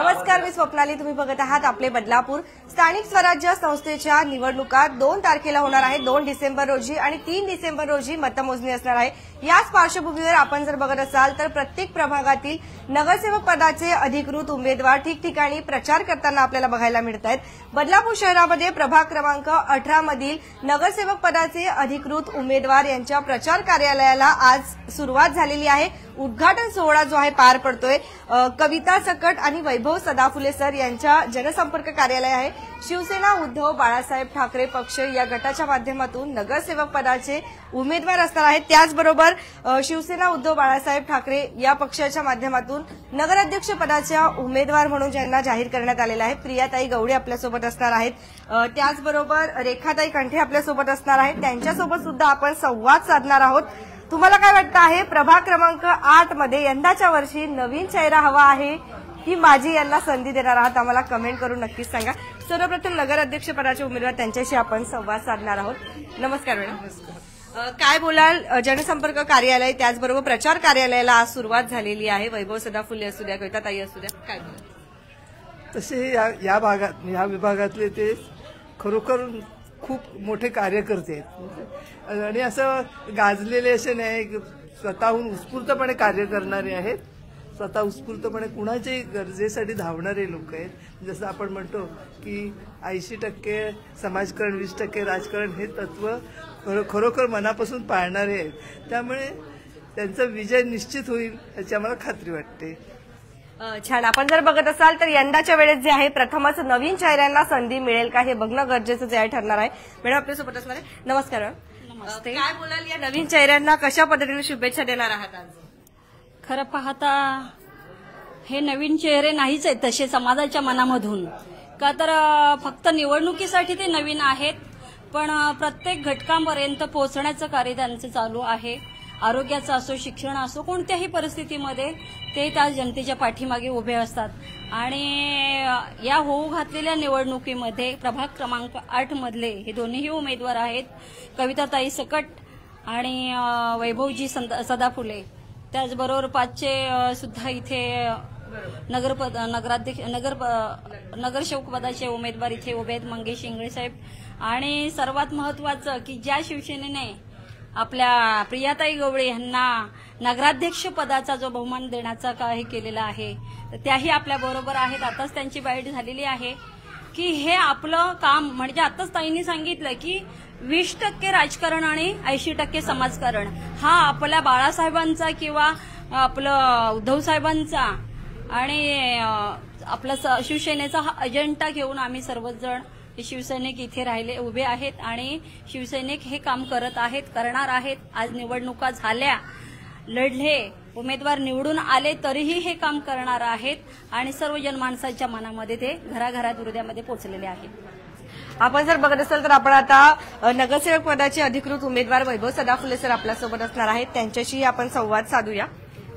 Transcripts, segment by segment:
नमस्कार, मी स्वप्नाली. तुम्ही बघत आहात आपले बदलापूर. स्थानिक स्वराज्य संस्थेच्या निवडणुका 2 तारखेला होणार आहे. 2 डिसेंबर रोजी आणि 3 डिसेंबर रोजी मतमोजणी असणार आहे. याच पार्श्वभूमीवर आपण जर बघत असाल तर प्रत्येक प्रभागातील नगरसेवक पदाचे अधिकृत उमेदवार ठिकठिकाणी प्रचार करताना आपल्याला बघायला मिळत आहेत. बदलापूर शहरामध्ये प्रभाग क्रमांक 18 मधील नगरसेवक पदाचे अधिकृत उमेदवार यांच्या प्रचार कार्यालयाला आज सुरुवात झालेली आहे. उद्घाटन सोहळा जो आहे पार पडतोय. कविता सकट आणि वैभव सदाफुले सर यांच्या जनसंपर्क कार्यालय आहे. शिवसेना उद्धव बाळासाहेब ठाकरे पक्ष या गटाच्या माध्यमातून नगरसेवक पदाचे उमेदवार असणार आहेत. त्याचबरोबर शिवसेना उद्धव बाळासाहेब ठाकरे या पक्षाच्या माध्यमातून नगराध्यक्ष पदाच्या उमेदवार म्हणून ज्यांना जाहीर करण्यात आलेला आहे प्रियाताई गवडे आपल्यासोबत असणार आहेत. त्याचबरोबर रेखाताई कंठे आपल्यासोबत असणार आहेत. त्यांच्यासोबत सुद्धा आपण संवाद साधणार आहोत. तुम्हाला काय वाटतं आहे, प्रभाग क्रमांक 8 मध्ये यंदाच्या वर्षी नवीन चेहरा हवा आहे की माझी यांना संधी देणार आहात? आम्हाला कमेंट करून नक्कीच सांगा. सर्वप्रथम नगराध्यक्ष पदाचे उमेदवार त्यांच्याशी आपण संवाद साधणार आहोत. नमस्कार मॅडम, काय बोलाल? जनसंपर्क कार्यालय त्याचबरोबर प्रचार कार्यालयाला आज सुरुवात झालेली आहे. वैभव सदाफुले असू द्या, कविताताई असू द्या, काय बोलाल? तसे या विभागातले ते खरोखर खूप मोठे कार्यकर्ते आहेत आणि असं गाजलेले असे नाही, स्वतःहून उत्स्फूर्तपणे कार्य करणारे आहेत. स्वतः उत्स्फूर्तपणे कुणाच्याही गरजेसाठी धावणारे लोक आहेत. जसं आपण म्हणतो की 80% समाजकारण 20% राजकारण हे तत्व खरोखर मनापासून पाळणारे आहेत. त्यामुळे त्यांचा विजय निश्चित होईल याची आम्हाला खात्री वाटते. छान. आपण जर बघत असाल तर यंदाच्या वेळेस जे आहे प्रथमच नवीन चेहऱ्यांना संधी मिळेल का हे बघणं गरजेचं जे आहे ठरणार आहे. मॅडम आपल्यासोबत असणार आहे. नमस्कार मॅडम. नमस्ते. काय बोलाल, या नवीन चेहऱ्यांना कशा पद्धतीने शुभेच्छा देणार आहात आज? खरं पाहता हे नवीन चेहरे नाहीच आहेत तसे समाजाच्या मनामधून, का तर फक्त निवडणुकीसाठी ते नवीन आहेत, पण प्रत्येक घटकांपर्यंत पोहोचण्याचं कार्य त्यांचं चालू आहे. आरोग्याचं असो, शिक्षण असो, कोणत्याही परिस्थितीमध्ये ते त्या जनतेच्या पाठीमागे उभे असतात. आणि या होऊ घातलेल्या निवडणुकीमध्ये प्रभाग क्रमांक 8 मधले हे दोन्हीही उमेदवार आहेत, कविताताई सकट आणि वैभवजी सदाफुले. त्याचबरोबर 5चे सुद्धा इथे नगरसेवक पदाचे उमेदवार इथे उभे आहेत, मंगेश इंगळे साहेब. आणि सर्वात महत्वाचं की ज्या शिवसेनेने आपल्या प्रियाताई गवडे यांना नगराध्यक्ष पदाचा जो बहुमान देण्याचा काही केलेला आहे, त्याही आपल्या बरोबर आहेत. आताच त्यांची बाईट झालेली आहे की हे आपलं काम म्हणजे आताच ताईंनी सांगितलं की 20% राजकारण आणि 80% समाजकारण हा आपल्या बाळासाहेबांचा किंवा आपलं उद्धव साहेबांचा आणि आपला शिवसेनेचा हा अजेंडा घेऊन आम्ही सर्वजण शिवसैनिक इथे राहिले उभे आहेत आणि शिवसैनिक हे काम करत आहेत, करणार आहेत. आज निवडणुका झाल्या, लढले, उमेदवार निवडून आले तरीही हे काम करणार आहेत आणि सर्व जनमानसाच्या मनामध्ये ते घराघरात हृदयामध्ये पोहोचलेले आहेत. आपण जर बघत असाल तर आपण आता नगरसेवक पदाचे अधिकृत उमेदवार वैभव सदाफुले सर आपल्यासोबत असणार आहेत. त्यांच्याशी आपण संवाद साधूया.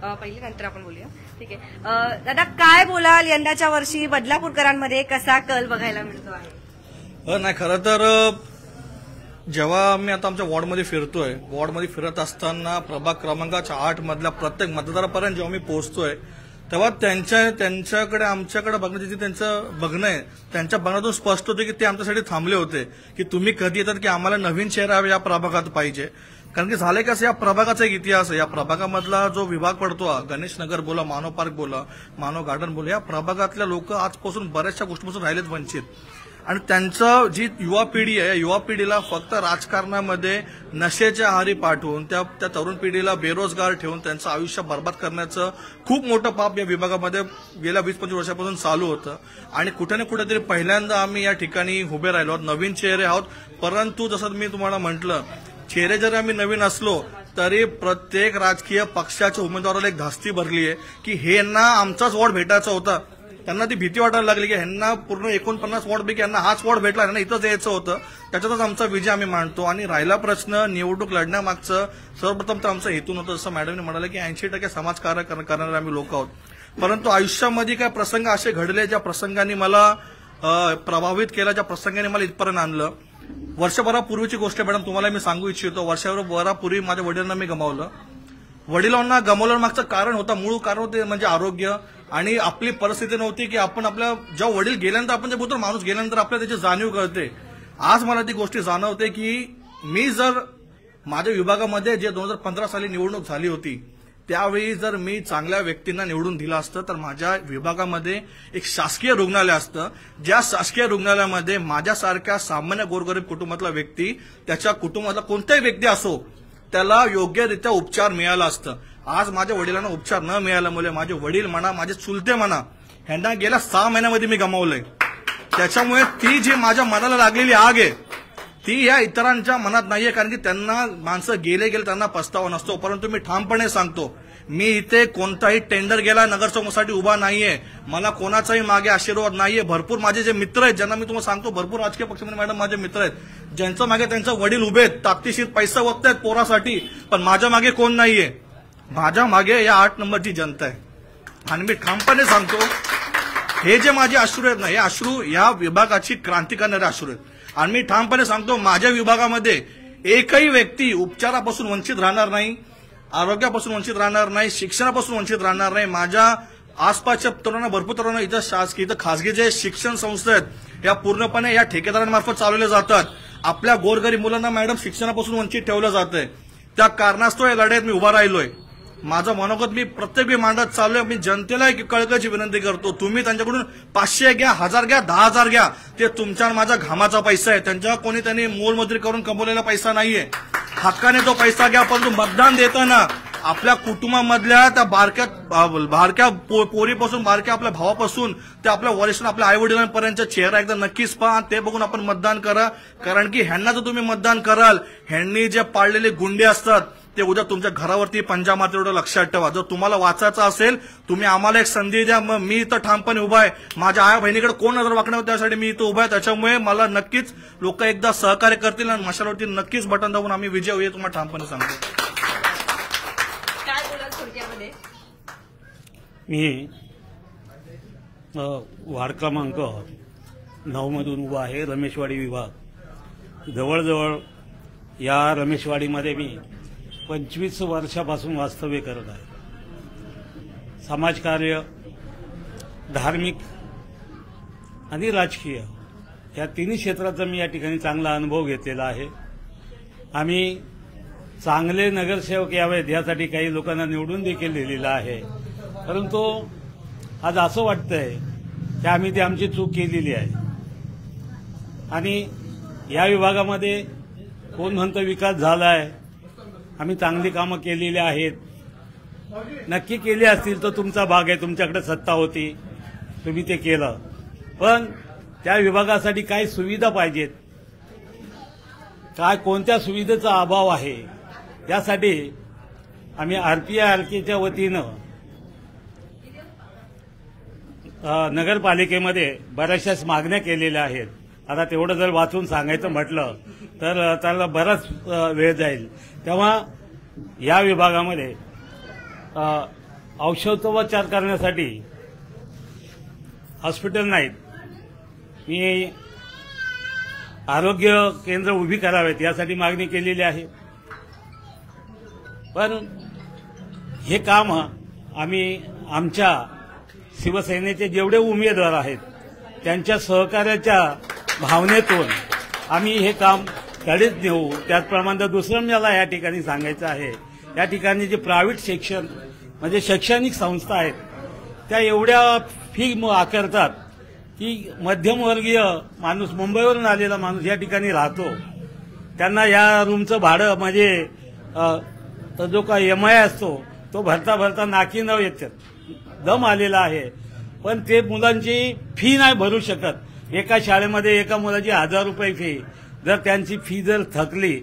पहिले नंतर आपण बोलूया. ठीक आहे दादा, काय बोलाल, यंदाच्या वर्षी बदलापूरकरांमध्ये कसा कल बघायला मिळतो आहे? नाही, खरं तर जेव्हा मी आता आमच्या वॉर्डमध्ये फिरतोय, वॉर्डमध्ये फिरत असताना प्रभाग क्रमांकाच्या 8 मधल्या प्रत्येक मतदारापर्यंत जेव्हा मी पोहोचतोय तेव्हा त्यांच्याकडे आमच्याकडे बघण्याची जी त्यांचं बघणं आहे, त्यांच्या बघण्यातून स्पष्ट होते की ते आमच्यासाठी थांबले होते की तुम्ही कधी येतात की आम्हाला नवीन चेहरा या प्रभागात पाहिजे. कारण की झालंय कसं, या प्रभागाचा एक इतिहास आहे. या प्रभागामधला जो विभाग पडतो, गणेश नगर बोला, मानव पार्क बोला, मानव गार्डन बोला, या प्रभागातल्या लोक आजपासून बऱ्याचशा गोष्टीपासून राहिलेत वंचित. आणि त्यांचं जी युवा पिढी आहे, या युवा पिढीला फक्त राजकारणामध्ये नशेच्या आहारी पाठवून त्या तरुण पिढीला बेरोजगार ठेवून त्यांचं आयुष्य बर्बाद करण्याचं खूप मोठं पाप या विभागामध्ये गेल्या 20-25 वर्षापासून चालू होतं. आणि कुठे ना कुठेतरी पहिल्यांदा आम्ही या ठिकाणी उभे राहिलो आहोत, नवीन चेहरे आहोत. परंतु जसं मी तुम्हाला म्हटलं, चेहरे जरी आम्ही नवीन असलो तरी प्रत्येक राजकीय पक्षाच्या उमेदवाराला एक धास्ती भरली आहे की हे ना आमचाच वॉर्ड भेटायचा होता. त्यांना ती भीती वाटायला लागली की ह्यांना पूर्ण 49 वॉर्डपैकी यांना हाच वॉर्ड भेटला, यांना इथंच यायचं होतं. त्याच्यातच आमचा विजय आम्ही मांडतो. आणि राहिला प्रश्न निवडणूक लढण्यामागचं, सर्वप्रथम तर आमचा हेतू नव्हतं, जसं मॅडमने म्हणाले की 80% समाजकार्य करणारे आम्ही लोक आहोत. परंतु आयुष्यामध्ये काय प्रसंग असे घडले ज्या प्रसंगांनी मला प्रभावित केला, ज्या प्रसंगाने मला इथपर्यंत आणलं. वर्षभरापूर्वीची गोष्ट मॅडम तुम्हाला मी सांगू इच्छितो. वर्षभरापूर्वी माझ्या वडिलांना मी गमावलं. वडिलांना गमावल्यामागचं कारण होतं, मूळ कारण होते म्हणजे आरोग्य. आणि आपली परिस्थिती नव्हती की आपण आपल्या जेव्हा वडील गेल्यानंतर आपण जे बोलतो माणूस गेल्यानंतर आपल्याला त्याची जाणीव कळते. आज मला ती गोष्टी जाणवते की मी जर माझ्या विभागामध्ये जे 2015 साली निवडणूक झाली होती त्यावेळी जर मी चांगल्या व्यक्तींना निवडून दिलं असतं तर माझ्या विभागामध्ये एक शासकीय रुग्णालय असतं. ज्या शासकीय रुग्णालयामध्ये माझ्यासारख्या सामान्य गोरगरीब कुटुंबातला व्यक्ती त्याच्या कुटुंबातला कोणताही व्यक्ती असो त्याला योग्यरित्या उपचार मिळाला असतं. आज माझ्या वडिलांना उपचार न मिळाल्यामुळे माझे वडील म्हणा माझे चुलते म्हणा ह्यांना गेल्या 6 महिन्यामध्ये मी गमावलंय. त्याच्यामुळे ती जी माझ्या मनाला लागलेली आग आहे ती या इतरांच्या मनात नाहीये, कारण की त्यांना माणसं गेले त्यांना पस्तावा नसतो. परंतु मी ठामपणे सांगतो मी इथे कोणताही टेंडर गेला नगरसेवकासाठी उभा नाहीये. मला कोणाचाही मागे आशीर्वाद नाहीये. भरपूर माझे जे मित्र आहेत ज्यांना मी तुम्हाला सांगतो भरपूर राजकीय पक्षामध्ये मॅडम माझे मित्र आहेत ज्यांच्या मागे त्यांचा वडील उभे आहेत ताकदीशीर पैसा वगतायत पोरासाठी, पण माझ्या मागे कोण नाहीये. माझ्या मागे या 8 नंबरची जनता आहे. आणि मी ठामपणे सांगतो हे जे माझे अश्रू आहेत ना हे अश्रू या विभागाची क्रांती करणारे अश्रू आहेत. आणि मी ठामपणे सांगतो माझ्या विभागामध्ये एकही व्यक्ती उपचारापासून वंचित राहणार नाही, आरोग्यापासून वंचित राहणार नाही, शिक्षणापासून वंचित राहणार नाही. माझ्या आसपासच्या तरुणांना भरपूर तरुणांना इथं शासकीय इथं खासगी जे शिक्षण संस्था आहेत या पूर्णपणे या ठेकेदारांमार्फत चालवल्या जातात. आपल्या गोरगरीब मुलांना मॅडम शिक्षणापासून वंचित ठेवलं जातंय. त्या कारणास्तव या लढाईत मी उभा राहिलोय. माझं मनोगत मी प्रत्येक वेळी मांडत चाललोय. मी जनतेला एक कळकळीची विनंती करतो तुम्ही त्यांच्याकडून 500 घ्या, 1000 घ्या, 10,000 घ्या, ते तुमच्या माझा घामाचा पैसा आहे. त्यांनी मोलमजुरी करून कमवलेला पैसा नाहीये. हक्काने तो पैसा घ्या, परंतु मतदान देताना आपल्या कुटुंबामधल्या त्या बारक्या पोरीपासून बारक्या आपल्या भावापासून ते आपल्या वरिष्ठ आपल्या आई वडिलांपर्यंत चेहरा एकदा नक्कीच पहा. ते बघून आपण मतदान करा, कारण की ह्यांना जर तुम्ही मतदान कराल ह्यांनी जे पाळलेले गुंडे असतात ते उद्या तुमच्या घरावरती पंजा मात्र एवढं लक्षात ठेवा. जर तुम्हाला वाचायचं असेल तुम्ही आम्हाला एक संधी द्या. मग मी इथं ठामपणे उभा आहे. माझ्या आया बहिणीकडे कोण नजर वाकणार त्यासाठी मी इथं उभा आहे. त्याच्यामुळे मला नक्कीच लोक एकदा सहकार्य करतील आणि मशालवरती नक्कीच बटन दाबून आम्ही विजय होईल तुम्हाला ठामपणे सांगतो. काय बोलाल थोडक्यामध्ये? मी वार्ड क्रमांक 9 मधून उभा आहे, रमेशवाडी विभाग. जवळजवळ या रमेशवाडीमध्ये मी 25 वर्षापासून वास्तव्य करत आहे. समाजकार्य, धार्मिक आणि राजकीय या तिन्ही क्षेत्राचा मी या ठिकाणी चांगला अनुभव घेतलेला आहे. आम्ही चांगले नगरसेवक यावेत यासाठी काही लोकांना निवडून देखील दिलेलं आहे. परंतु आज असं वाटतंय की आम्ही ती आमची चूक केलेली आहे. आणि या विभागामध्ये कोण म्हणतं विकास झाला आहे, आम्ही चांगली कामं केलेली आहेत. नक्की केली असतील तर तुमचा भाग आहे, तुमच्याकडे सत्ता होती, तुम्ही ते केलं. पण त्या विभागासाठी काय सुविधा पाहिजेत, काय कोणत्या सुविधेचा अभाव आहे यासाठी आम्ही RPIRKच्या वतीनं नगरपालिकेमध्ये बऱ्याचशाच मागण्या केलेल्या आहेत. आता तेवढं जर वाचून सांगायचं म्हटलं तर त्याला बराच वेळ जाईल. तेव्हा या विभागामध्ये औषधोपचार करण्यासाठी हॉस्पिटल नाहीत. मी आरोग्य केंद्र उभी करावेत यासाठी मागणी केलेली आहे. पण हे काम आम्ही आमच्या शिवसेनेचे जेवढे उमेदवार आहेत त्यांच्या सहकार्याच्या भावनेतून आम्ही हे काम कडेच नेऊ. त्याचप्रमाणे दुसरं मला या ठिकाणी सांगायचं आहे, या ठिकाणी जे प्रायव्हेट शिक्षण म्हणजे शैक्षणिक संस्था आहेत त्या एवढ्या फी आकारतात की मध्यमवर्गीय माणूस, मुंबईवरून आलेला माणूस या ठिकाणी राहतो, त्यांना या रूमचं भाडं म्हणजे जो काय MI असतो तो भरता भरता नाकी नव येतात, दम आलेला आहे. पण ते मुलांची फी नाही भरू शकत. एका शाळेमध्ये एका मुलाची 1000 रुपये फी, जर त्यांची फी जर थकली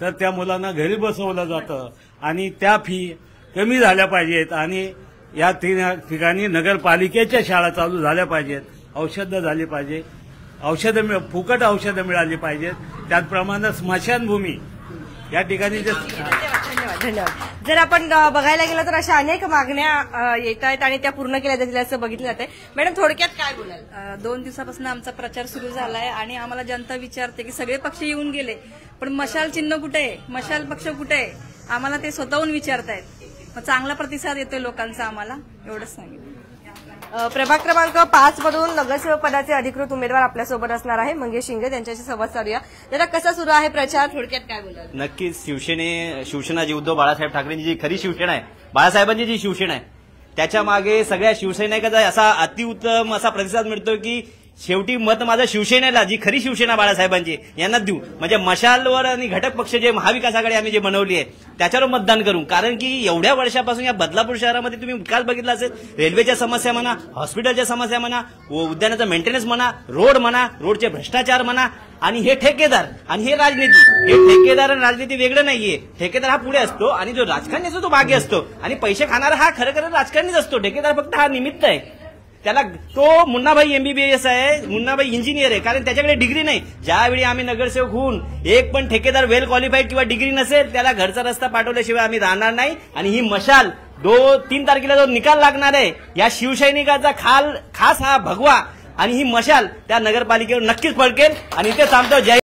तर त्या मुलांना घरी बसवलं जातं. आणि त्या फी कमी झाल्या पाहिजेत आणि या ठिकाणी नगरपालिकेच्या शाळा चालू झाल्या पाहिजेत, औषधं झाली पाहिजे, फुकट औषधं मिळाली पाहिजेत. त्याचप्रमाणे स्मशानभूमी या ठिकाणी धन्यवाद. जर आपण बघायला गेलं तर अशा अनेक मागण्या येत आहेत आणि त्या पूर्ण केल्या जातील असं बघितलं जातंय. मॅडम थोडक्यात काय बोलाल? 2 दिवसापासून आमचा प्रचार सुरू झाला आहे आणि आम्हाला जनता विचारते की सगळे पक्ष येऊन गेले पण मशाल चिन्ह कुठे आहे, मशाल पक्ष कुठे आहे, आम्हाला ते स्वतःहून विचारतायत. मग चांगला प्रतिसाद येतोय लोकांचा आम्हाला, एवढंच सांगितलं. प्रभाग क्रमांक 5 मधून नगरसेवक पदाचे अधिकृत उमेदवार आपल्यासोबत असणार आहे मंगेश शिंगळे, त्यांच्याशी संवाद साधूया. दादा, कसा सुरू आहे प्रचार, थोडक्यात काय बोलाल? नक्कीच शिवसेना जी उद्धव बाळासाहेब ठाकरेंची जी खरी शिवसेना आहे, बाळासाहेबांची जी शिवसेना आहे, त्याच्या मागे सगळ्या शिवसैनिकांचा असा अतिउत्तम असा प्रतिसाद मिळतो की शेवटी मत माझं शिवसेनेला, जी खरी शिवसेना बाळासाहेबांची, यांना देऊ. म्हणजे मशालवर आणि घटक पक्ष जे महाविकास आघाडी आम्ही जे बनवली आहे त्याच्यावर मतदान करू. कारण की एवढ्या वर्षापासून या बदलापूर शहरामध्ये तुम्ही विकास बघितला असेल, रेल्वेच्या समस्या म्हणा, हॉस्पिटलच्या समस्या म्हणा, उद्यानाचा मेंटेनन्स म्हणा, रोड म्हणा, रोडचे भ्रष्टाचार म्हणा, आणि हे ठेकेदार आणि हे राजनीती, हे ठेकेदार आणि राजनीती वेगळं नाहीये. ठेकेदार हा पुढे असतो आणि जो राजकारणी असतो तो मागे असतो, आणि पैसे खाणारा हा खरं राजकारणीच असतो. ठेकेदार फक्त हा निमित्त आहे. त्याला तो मुन्नाभाई MBBS आहे, मुन्नाभाई इंजिनियर आहे, कारण त्याच्याकडे डिग्री नाही. ज्यावेळी आम्ही नगरसेवक होऊन एक पण ठेकेदार वेल क्वालिफाईड किंवा डिग्री नसेल त्याला घरचा रस्ता पाठवल्याशिवाय आम्ही राहणार नाही. आणि ही मशाल 3 तारखेला जो निकाल लागणार आहे, या शिवसैनिकाचा खास हा भगवा आणि ही मशाल त्या नगरपालिकेवर नक्कीच फडकेल. आणि इथे थांबतो. जय